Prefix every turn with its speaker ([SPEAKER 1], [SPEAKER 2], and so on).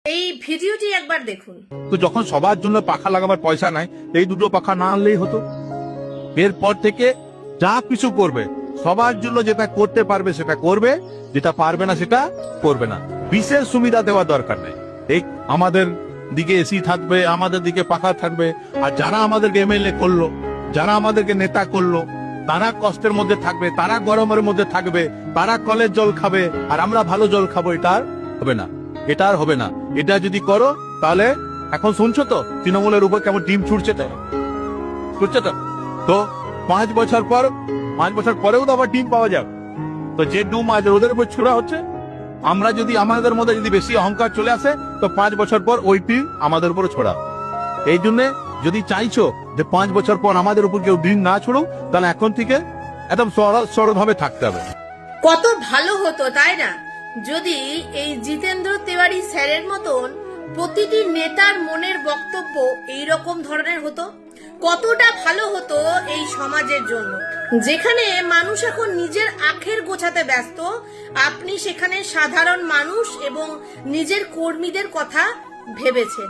[SPEAKER 1] এই ভিডিওটি একবার দেখুন।
[SPEAKER 2] তো যখন সবার জন্য পাখা লাগাবার পয়সা নাই, এই দুটো পাখা না আনলেই হতো। এরপর থেকে যা কিছু করবে সবার জন্য যেটা করতে পারবে সেটা করবে, যেটা পারবে না সেটা করবে না। বিশেষ সুবিধা দেওয়া দরকার নেই। এই আমাদের দিকে এসি থাকবে, আমাদের দিকে পাখা থাকবে, আর যারা আমাদেরকে এমএলএ করলো, যারা আমাদেরকে নেতা করলো, তারা কষ্টের মধ্যে থাকবে, তারা গরমের মধ্যে থাকবে, তারা কলের জল খাবে, আর আমরা ভালো জল খাবো। এটা আর হবে না, এটা আর হবে না। এটা যদি করো তাহলে, এখন শুনছো তো তৃণমূলের উপর কেমন ডিম ছুটছে, তো 5 বছর পরেও তো আবার ডিম পাওয়া যাবে। তো যে ডুম আজ ওদের উপর ছোড়া হচ্ছে, আমরা যদি আমাদের মধ্যে যদি বেশি অহংকার চলে আসে, তো 5 বছর পর ওই ডিম আমাদের উপর ছোড়া। এই জন্য যদি চাইছো যে 5 বছর পর আমাদের উপর কেউ ডিম না ছড়ুক, তাহলে এখন থেকে একদম সরল ভাবে থাকতে হবে।
[SPEAKER 1] কত ভালো হতো তাই না, যদি এই জিতেন্দ্র তিওয়ারি স্যারের মতন প্রতিটি নেতার মনের বক্তব্য এই রকম ধরনের হতো। কতটা ভালো হতো এই সমাজের জন্য। যেখানে মানুষ এখন নিজের আখের গোছাতে ব্যস্ত, আপনি সেখানে সাধারণ মানুষ এবং নিজের কর্মীদের কথা ভেবেছেন।